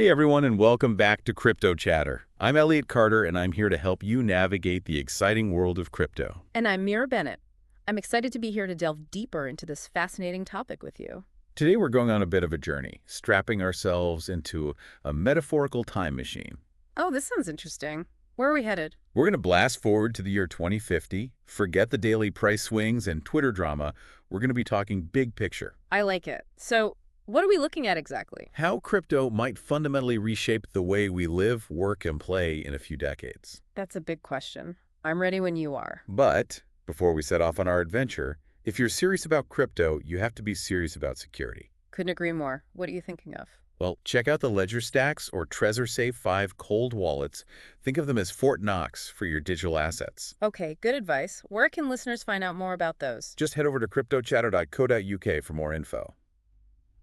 Hey everyone, and welcome back to Crypto Chatter. I'm Elliot Carter, and I'm here to help you navigate the exciting world of crypto. And I'm Mira Bennett. I'm excited to be here to delve deeper into this fascinating topic with you. Today we're going on a bit of a journey, strapping ourselves into a metaphorical time machine. Oh, this sounds interesting. Where are we headed? We're going to blast forward to the year 2050, forget the daily price swings and Twitter drama. We're going to be talking big picture. I like it. So, what are we looking at exactly? How crypto might fundamentally reshape the way we live, work, and play in a few decades. That's a big question. I'm ready when you are. But before we set off on our adventure, if you're serious about crypto, you have to be serious about security. Couldn't agree more. What are you thinking of? Well, check out the Ledger Stacks or Trezor Safe 5 cold wallets. Think of them as Fort Knox for your digital assets. Okay, good advice. Where can listeners find out more about those? Just head over to cryptochatter.co.uk for more info.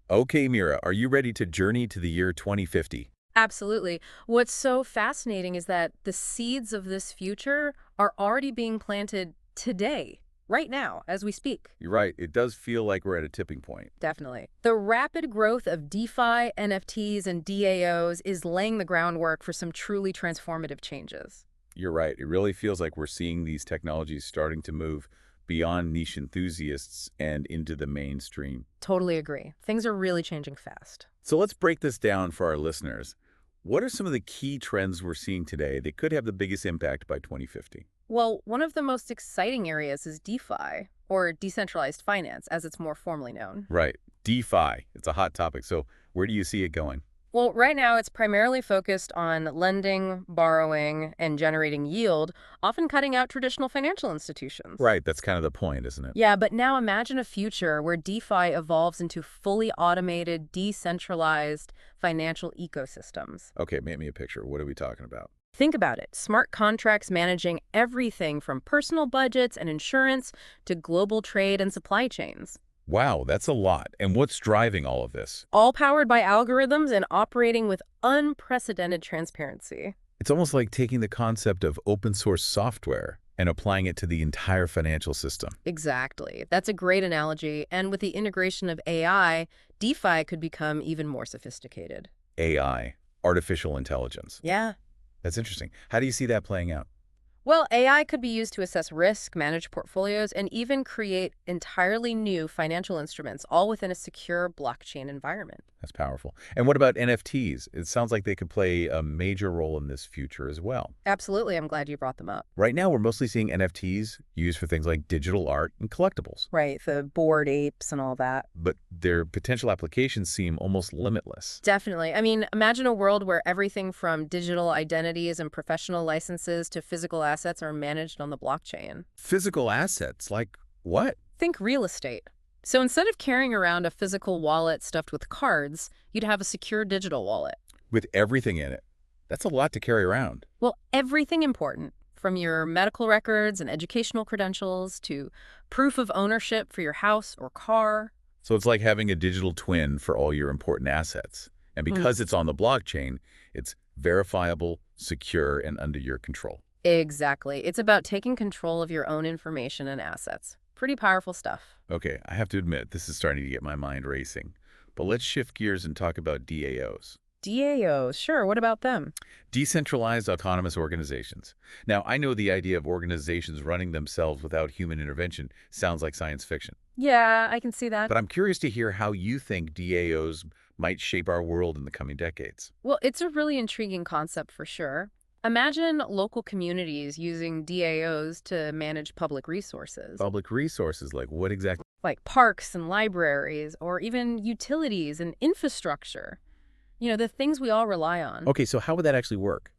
Okay, Mira, are you ready to journey to the year 2050? Absolutely. What's so fascinating is that the seeds of this future are already being planted today, right now, as we speak. You're right. It does feel like we're at a tipping point. Definitely. The rapid growth of DeFi, NFTs, and DAOs is laying the groundwork for some truly transformative changes. You're right. It really feels like we're seeing these technologies starting to move beyond niche enthusiasts and into the mainstream. Totally agree. Things are really changing fast. So let's break this down for our listeners. What are some of the key trends we're seeing today that could have the biggest impact by 2050? Well, one of the most exciting areas is DeFi, or decentralized finance, as it's more formally known. Right. DeFi. It's a hot topic. So where do you see it going? Well, right now it's primarily focused on lending, borrowing, and generating yield, often cutting out traditional financial institutions. Right. That's kind of the point, isn't it? Yeah, but now imagine a future where DeFi evolves into fully automated, decentralized financial ecosystems. Okay, make me a picture. What are we talking about? Think about it. Smart contracts managing everything from personal budgets and insurance to global trade and supply chains. Wow, that's a lot. And what's driving all of this? All powered by algorithms and operating with unprecedented transparency. It's almost like taking the concept of open source software and applying it to the entire financial system. Exactly. That's a great analogy. And with the integration of AI, DeFi could become even more sophisticated. AI, artificial intelligence. Yeah. That's interesting. How do you see that playing out? Well, AI could be used to assess risk, manage portfolios, and even create entirely new financial instruments, all within a secure blockchain environment. That's powerful. And what about NFTs? It sounds like they could play a major role in this future as well. Absolutely. I'm glad you brought them up. Right now, we're mostly seeing NFTs used for things like digital art and collectibles. Right. The bored apes and all that. But their potential applications seem almost limitless. Definitely. I mean, imagine a world where everything from digital identities and professional licenses to physical assets are managed on the blockchain. Physical assets? Like what? Think real estate. So instead of carrying around a physical wallet stuffed with cards, you'd have a secure digital wallet. With everything in it. That's a lot to carry around. Well, everything important, from your medical records and educational credentials to proof of ownership for your house or car. So it's like having a digital twin for all your important assets. And because it's on the blockchain, it's verifiable, secure, and under your control. Exactly. It's about taking control of your own information and assets. Pretty powerful stuff. Okay, I have to admit, this is starting to get my mind racing. But let's shift gears and talk about DAOs. DAOs, sure. What about them? Decentralized autonomous organizations. Now, I know the idea of organizations running themselves without human intervention sounds like science fiction. Yeah, I can see that. But I'm curious to hear how you think DAOs might shape our world in the coming decades. Well, it's a really intriguing concept for sure. Imagine local communities using DAOs to manage public resources, Public resources, like what exactly? like parks and libraries, or even utilities and infrastructure. You know, the things we all rely on. Okay, so how would that actually work?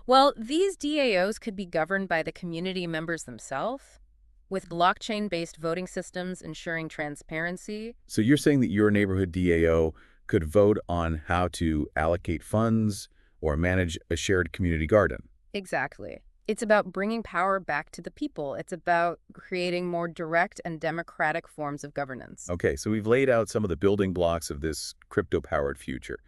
Well, these DAOs could be governed by the community members themselves, with blockchain-based voting systems ensuring transparency. So you're saying that your neighborhood DAO could vote on how to allocate funds or manage a shared community garden. Exactly. It's about bringing power back to the people. It's about creating more direct and democratic forms of governance. Okay, so we've laid out some of the building blocks of this crypto-powered future.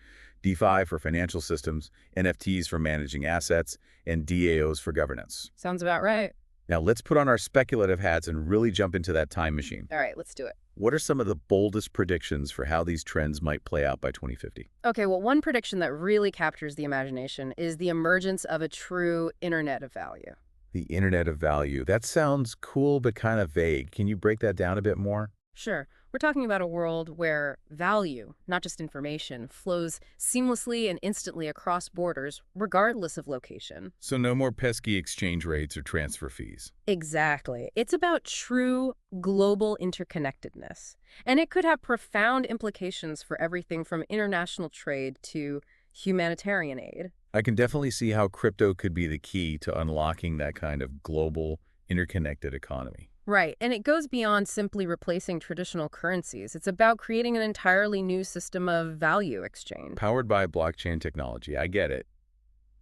DeFi for financial systems, NFTs for managing assets, and DAOs for governance. Sounds about right. Now let's put on our speculative hats and really jump into that time machine. All right, let's do it. What are some of the boldest predictions for how these trends might play out by 2050? Okay, well, one prediction that really captures the imagination is the emergence of a true Internet of Value. The Internet of Value. That sounds cool, but kind of vague. Can you break that down a bit more? Sure, we're talking about a world where value, not just information, flows seamlessly and instantly across borders, regardless of location. So no more pesky exchange rates or transfer fees. Exactly. It's about true global interconnectedness. And it could have profound implications for everything from international trade to humanitarian aid. I can definitely see how crypto could be the key to unlocking that kind of global, interconnected economy. Right, and it goes beyond simply replacing traditional currencies. It's about creating an entirely new system of value exchange. Powered by blockchain technology, I get it.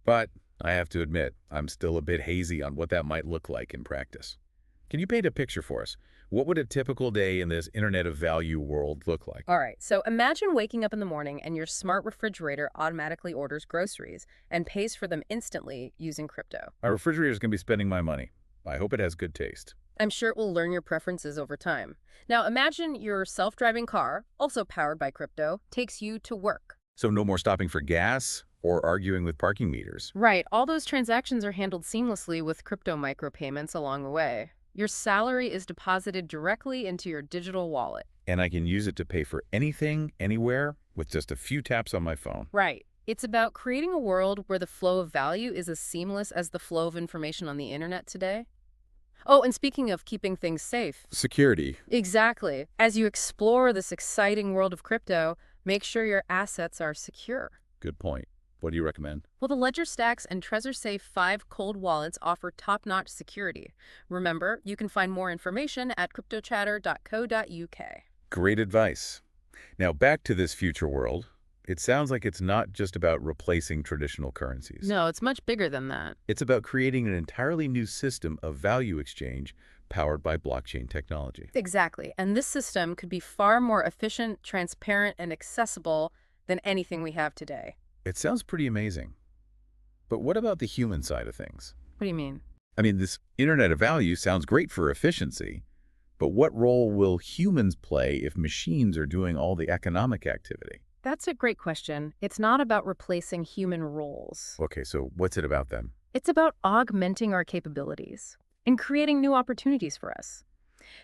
But I have to admit, I'm still a bit hazy on what that might look like in practice. Can you paint a picture for us? What would a typical day in this Internet of Value world look like? All right, so imagine waking up in the morning and your smart refrigerator automatically orders groceries and pays for them instantly using crypto. My refrigerator is going to be spending my money. I hope it has good taste. I'm sure it will learn your preferences over time. Now imagine your self-driving car, also powered by crypto, takes you to work. So no more stopping for gas or arguing with parking meters. Right, all those transactions are handled seamlessly with crypto micropayments along the way. Your salary is deposited directly into your digital wallet. And I can use it to pay for anything, anywhere, with just a few taps on my phone. Right. It's about creating a world where the flow of value is as seamless as the flow of information on the internet today. Oh, and speaking of keeping things safe. Security. Exactly. As you explore this exciting world of crypto, make sure your assets are secure. Good point. What do you recommend? Well, the Ledger Stacks and TreasureSafe 5 cold wallets offer top-notch security. Remember, you can find more information at cryptochatter.co.uk. Great advice. Now back to this future world. It sounds like it's not just about replacing traditional currencies. No, it's much bigger than that. It's about creating an entirely new system of value exchange powered by blockchain technology. Exactly. And this system could be far more efficient, transparent, and accessible than anything we have today. It sounds pretty amazing. But what about the human side of things? What do you mean? I mean, this Internet of Value sounds great for efficiency, but what role will humans play if machines are doing all the economic activity? That's a great question. It's not about replacing human roles. Okay, so what's it about then? It's about augmenting our capabilities and creating new opportunities for us.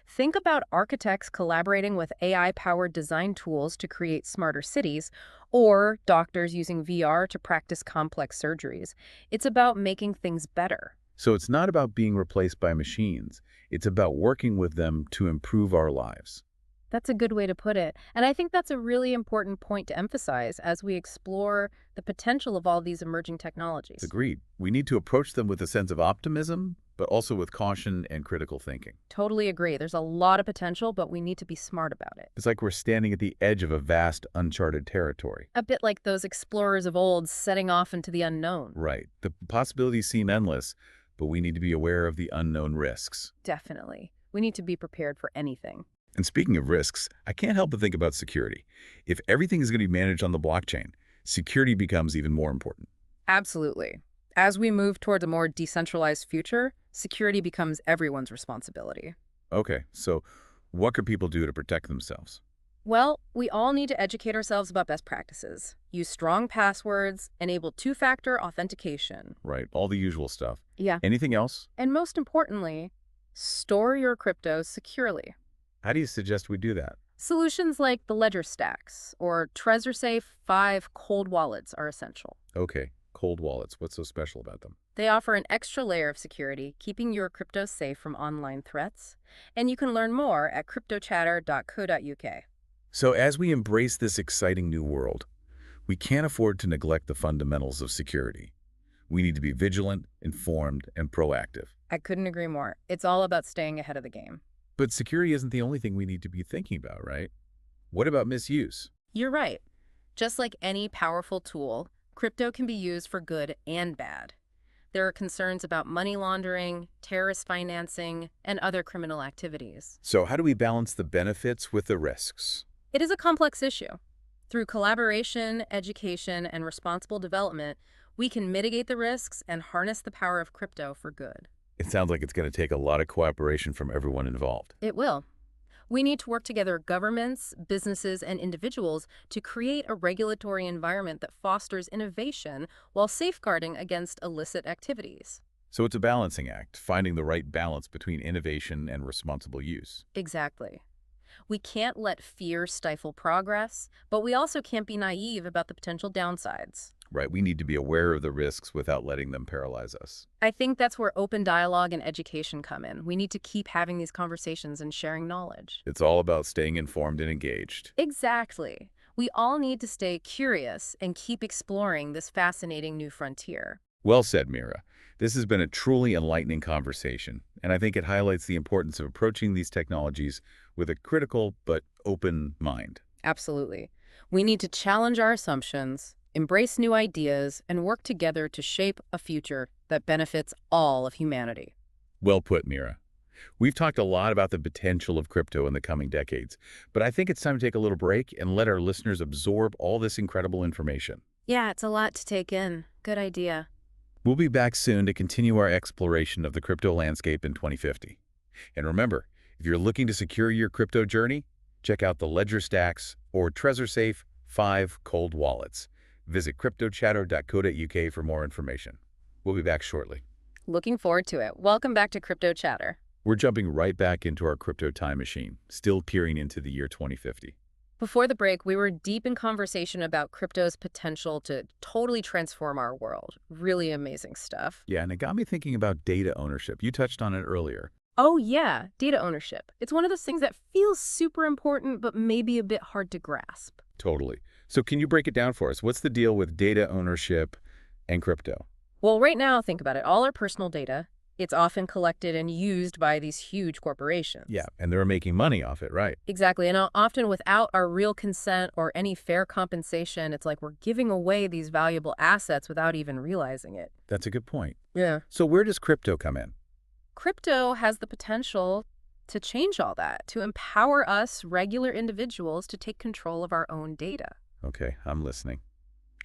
Think about architects collaborating with AI-powered design tools to create smarter cities, or doctors using VR to practice complex surgeries. It's about making things better. So it's not about being replaced by machines. It's about working with them to improve our lives. That's a good way to put it. And I think that's a really important point to emphasize as we explore the potential of all these emerging technologies. Agreed. We need to approach them with a sense of optimism, but also with caution and critical thinking. Totally agree. There's a lot of potential, but we need to be smart about it. It's like we're standing at the edge of a vast, uncharted territory. A bit like those explorers of old setting off into the unknown. Right. The possibilities seem endless, but we need to be aware of the unknown risks. Definitely. We need to be prepared for anything. And speaking of risks, I can't help but think about security. If everything is going to be managed on the blockchain, security becomes even more important. Absolutely. As we move towards a more decentralized future, security becomes everyone's responsibility. Okay, so what could people do to protect themselves? Well, we all need to educate ourselves about best practices. Use strong passwords, enable two-factor authentication. Right, all the usual stuff. Yeah. Anything else? And most importantly, store your crypto securely. How do you suggest we do that? Solutions like the Ledger Stacks or TreasureSafe 5 cold wallets are essential. Okay, cold wallets. What's so special about them? They offer an extra layer of security, keeping your crypto safe from online threats. And you can learn more at cryptochatter.co.uk. So as we embrace this exciting new world, we can't afford to neglect the fundamentals of security. We need to be vigilant, informed, and proactive. I couldn't agree more. It's all about staying ahead of the game. But security isn't the only thing we need to be thinking about, right? What about misuse? You're right. Just like any powerful tool, crypto can be used for good and bad. There are concerns about money laundering, terrorist financing, and other criminal activities. So how do we balance the benefits with the risks? It is a complex issue. Through collaboration, education, and responsible development, we can mitigate the risks and harness the power of crypto for good. It sounds like it's going to take a lot of cooperation from everyone involved. It will. We need to work together, governments, businesses, and individuals, to create a regulatory environment that fosters innovation while safeguarding against illicit activities. So it's a balancing act, finding the right balance between innovation and responsible use. Exactly. We can't let fear stifle progress, but we also can't be naive about the potential downsides. Right, we need to be aware of the risks without letting them paralyze us. I think that's where open dialogue and education come in. We need to keep having these conversations and sharing knowledge. It's all about staying informed and engaged. Exactly. We all need to stay curious and keep exploring this fascinating new frontier. Well said, Mira. This has been a truly enlightening conversation, and I think it highlights the importance of approaching these technologies with a critical but open mind. Absolutely. We need to challenge our assumptions, embrace new ideas, and work together to shape a future that benefits all of humanity. Well put, Mira. We've talked a lot about the potential of crypto in the coming decades, but I think it's time to take a little break and let our listeners absorb all this incredible information. Yeah, it's a lot to take in. Good idea. We'll be back soon to continue our exploration of the crypto landscape in 2050. And remember, if you're looking to secure your crypto journey, check out the Ledger Stacks or TreasureSafe 5 cold wallets. Visit cryptochatter.co.uk for more information. We'll be back shortly. Looking forward to it. Welcome back to Crypto Chatter. We're jumping right back into our crypto time machine, still peering into the year 2050. Before the break, we were deep in conversation about crypto's potential to totally transform our world. Really amazing stuff. Yeah, and it got me thinking about data ownership. You touched on it earlier. Oh yeah, data ownership. It's one of those things that feels super important, but maybe a bit hard to grasp. Totally. So can you break it down for us? What's the deal with data ownership and crypto? Well, right now, think about it. All our personal data, it's often collected and used by these huge corporations. Yeah, and they're making money off it, right? Exactly. And often without our real consent or any fair compensation, it's like we're giving away these valuable assets without even realizing it. That's a good point. Yeah. So where does crypto come in? Crypto has the potential to change all that, to empower us, regular individuals, to take control of our own data. Okay, I'm listening.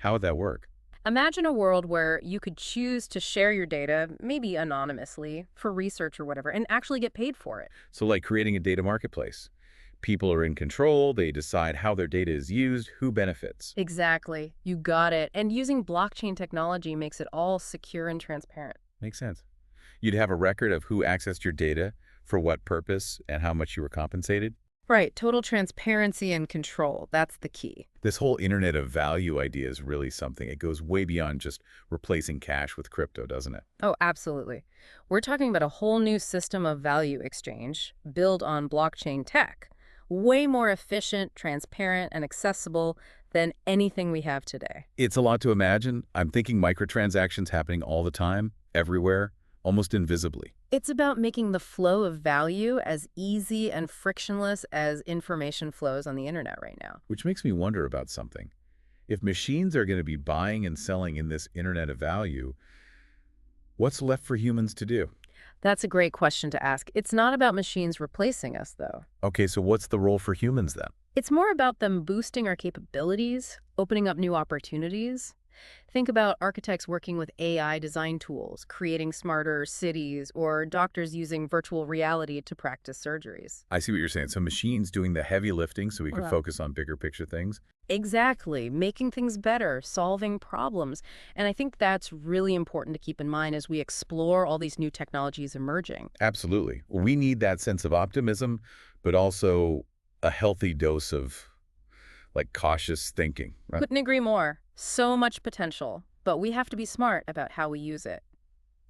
How would that work? Imagine a world where you could choose to share your data, maybe anonymously, for research or whatever, and actually get paid for it. So like creating a data marketplace. People are in control, they decide how their data is used, who benefits. Exactly. You got it. And using blockchain technology makes it all secure and transparent. Makes sense. You'd have a record of who accessed your data, for what purpose, and how much you were compensated. Right. Total transparency and control. That's the key. This whole Internet of Value idea is really something. It goes way beyond just replacing cash with crypto, doesn't it? Oh, absolutely. We're talking about a whole new system of value exchange built on blockchain tech. Way more efficient, transparent, and accessible than anything we have today. It's a lot to imagine. I'm thinking microtransactions happening all the time, everywhere, almost invisibly. It's about making the flow of value as easy and frictionless as information flows on the internet right now. Which makes me wonder about something. If machines are going to be buying and selling in this Internet of Value, what's left for humans to do? That's a great question to ask. It's not about machines replacing us, though. Okay, so what's the role for humans then? It's more about them boosting our capabilities, opening up new opportunities. Think about architects working with AI design tools, creating smarter cities, or doctors using virtual reality to practice surgeries. I see what you're saying. So machines doing the heavy lifting so we can Wow. focus on bigger picture things. Exactly, making things better, solving problems. And I think that's really important to keep in mind as we explore all these new technologies emerging. Absolutely. We need that sense of optimism, but also a healthy dose of like cautious thinking, right? Couldn't agree more. So much potential, but we have to be smart about how we use it.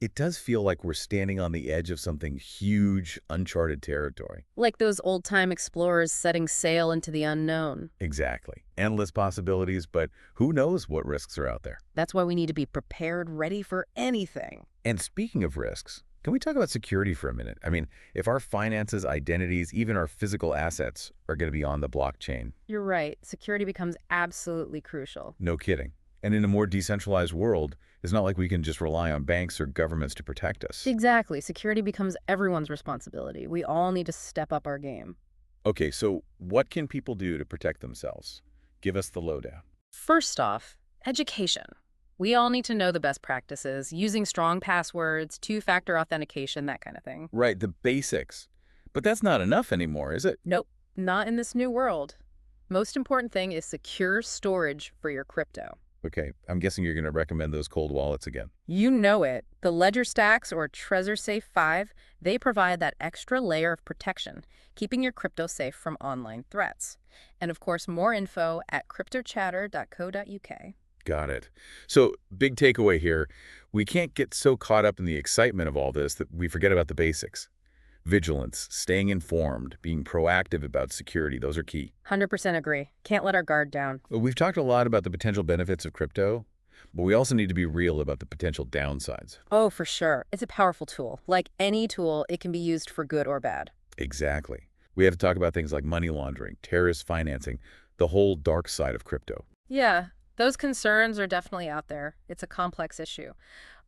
It does feel like we're standing on the edge of something huge, uncharted territory. Like those old-time explorers setting sail into the unknown. Exactly. Endless possibilities, but who knows what risks are out there. That's why we need to be prepared, ready for anything. And speaking of risks, can we talk about security for a minute? I mean, if our finances, identities, even our physical assets are going to be on the blockchain. You're right. Security becomes absolutely crucial. No kidding. And in a more decentralized world, it's not like we can just rely on banks or governments to protect us. Exactly. Security becomes everyone's responsibility. We all need to step up our game. Okay, so what can people do to protect themselves? Give us the lowdown. First off, education. We all need to know the best practices, using strong passwords, two-factor authentication, that kind of thing. Right, the basics. But that's not enough anymore, is it? Nope, not in this new world. Most important thing is secure storage for your crypto. Okay, I'm guessing you're going to recommend those cold wallets again. You know it. The Ledger Stacks or Trezor Safe 5, they provide that extra layer of protection, keeping your crypto safe from online threats. And of course, more info at cryptochatter.co.uk. Got it. So, big takeaway here. We can't get so caught up in the excitement of all this that we forget about the basics. Vigilance, staying informed, being proactive about security, those are key. 100% agree. Can't let our guard down. Well, we've talked a lot about the potential benefits of crypto, but we also need to be real about the potential downsides. Oh, for sure. It's a powerful tool. Like any tool, it can be used for good or bad. Exactly. We have to talk about things like money laundering, terrorist financing, the whole dark side of crypto. Yeah, those concerns are definitely out there. It's a complex issue.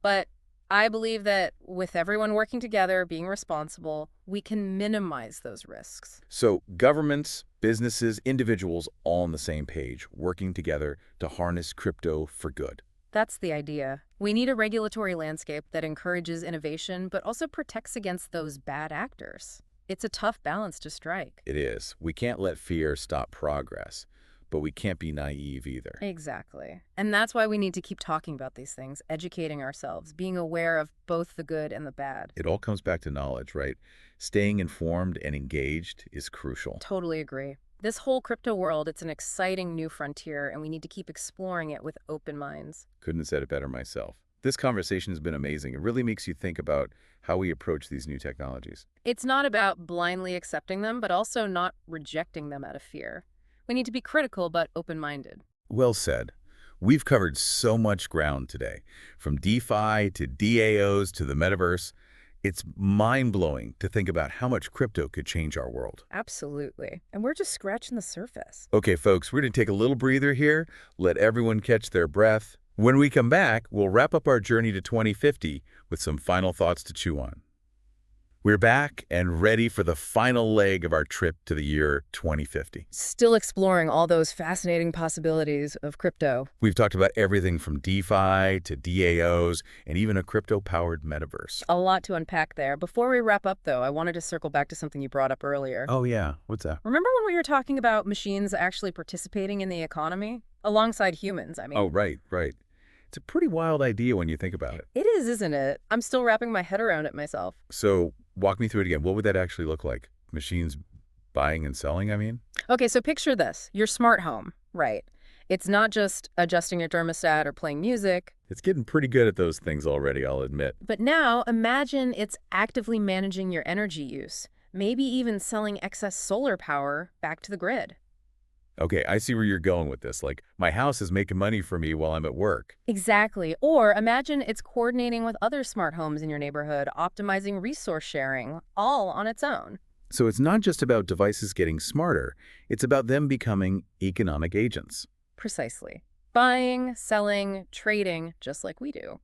But I believe that with everyone working together, being responsible, we can minimize those risks. So governments, businesses, individuals all on the same page, working together to harness crypto for good. That's the idea. We need a regulatory landscape that encourages innovation, but also protects against those bad actors. It's a tough balance to strike. It is. We can't let fear stop progress, but we can't be naive either. Exactly. And that's why we need to keep talking about these things, educating ourselves, being aware of both the good and the bad. It all comes back to knowledge, right? Staying informed and engaged is crucial. Totally agree. This whole crypto world, it's an exciting new frontier, and we need to keep exploring it with open minds. Couldn't have said it better myself. This conversation has been amazing. It really makes you think about how we approach these new technologies. It's not about blindly accepting them, but also not rejecting them out of fear. We need to be critical but open-minded. Well said. We've covered so much ground today, from DeFi to DAOs to the Metaverse. It's mind-blowing to think about how much crypto could change our world. Absolutely. And we're just scratching the surface. Okay, folks, we're going to take a little breather here, let everyone catch their breath. When we come back, we'll wrap up our journey to 2050 with some final thoughts to chew on. We're back and ready for the final leg of our trip to the year 2050. Still exploring all those fascinating possibilities of crypto. We've talked about everything from DeFi to DAOs and even a crypto-powered metaverse. A lot to unpack there. Before we wrap up, though, I wanted to circle back to something you brought up earlier. Oh, yeah. What's that? Remember when we were talking about machines actually participating in the economy? Alongside humans, I mean. Oh, right, right. It's a pretty wild idea when you think about it. It is, isn't it? I'm still wrapping my head around it myself. So walk me through it again. What would that actually look like? Machines buying and selling, I mean? Okay, so picture this. Your smart home, right? It's not just adjusting your thermostat or playing music. It's getting pretty good at those things already, I'll admit. But now imagine it's actively managing your energy use, maybe even selling excess solar power back to the grid. Okay, I see where you're going with this. Like, my house is making money for me while I'm at work. Exactly. Or imagine it's coordinating with other smart homes in your neighborhood, optimizing resource sharing, all on its own. So it's not just about devices getting smarter. It's about them becoming economic agents. Precisely. Buying, selling, trading, just like we do.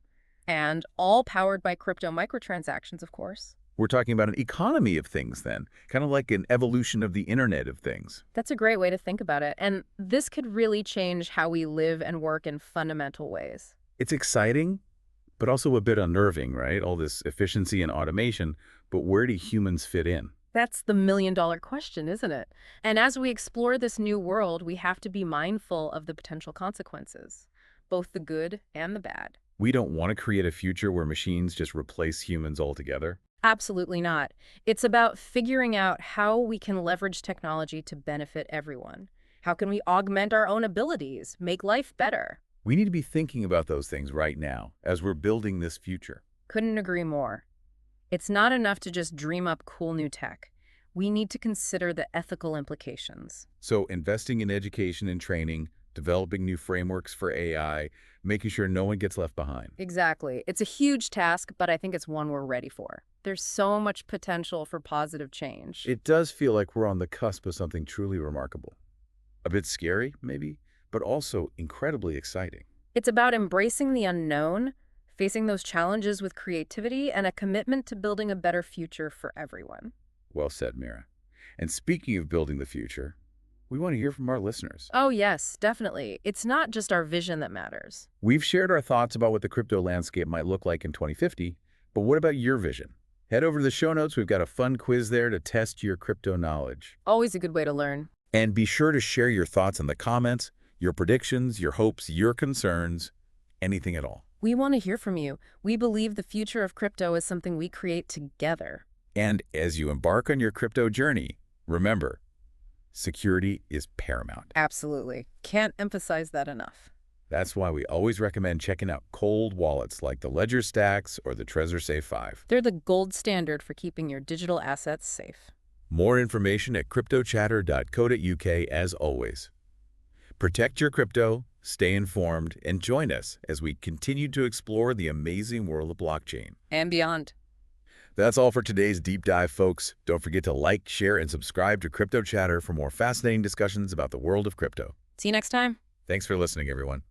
And all powered by crypto microtransactions, of course. We're talking about an economy of things then, kind of like an evolution of the Internet of Things. That's a great way to think about it. And this could really change how we live and work in fundamental ways. It's exciting, but also a bit unnerving, right? All this efficiency and automation, but where do humans fit in? That's the million-dollar question, isn't it? And as we explore this new world, we have to be mindful of the potential consequences, both the good and the bad. We don't want to create a future where machines just replace humans altogether. Absolutely not. It's about figuring out how we can leverage technology to benefit everyone. How can we augment our own abilities, make life better? We need to be thinking about those things right now as we're building this future. Couldn't agree more. It's not enough to just dream up cool new tech. We need to consider the ethical implications. So investing in education and training, developing new frameworks for AI, making sure no one gets left behind. Exactly. It's a huge task, but I think it's one we're ready for. There's so much potential for positive change. It does feel like we're on the cusp of something truly remarkable. A bit scary, maybe, but also incredibly exciting. It's about embracing the unknown, facing those challenges with creativity, and a commitment to building a better future for everyone. Well said, Mira. And speaking of building the future, we want to hear from our listeners. Oh, yes, definitely. It's not just our vision that matters. We've shared our thoughts about what the crypto landscape might look like in 2050, but what about your vision? Head over to the show notes. We've got a fun quiz there to test your crypto knowledge. Always a good way to learn. And be sure to share your thoughts in the comments, your predictions, your hopes, your concerns, anything at all. We want to hear from you. We believe the future of crypto is something we create together. And as you embark on your crypto journey, remember, security is paramount. Absolutely. Can't emphasize that enough. That's why we always recommend checking out cold wallets like the Ledger Stacks or the Trezor Safe 5. They're the gold standard for keeping your digital assets safe. More information at cryptochatter.co.uk as always. Protect your crypto, stay informed, and join us as we continue to explore the amazing world of blockchain. And beyond. That's all for today's deep dive, folks. Don't forget to like, share, and subscribe to Crypto Chatter for more fascinating discussions about the world of crypto. See you next time. Thanks for listening, everyone.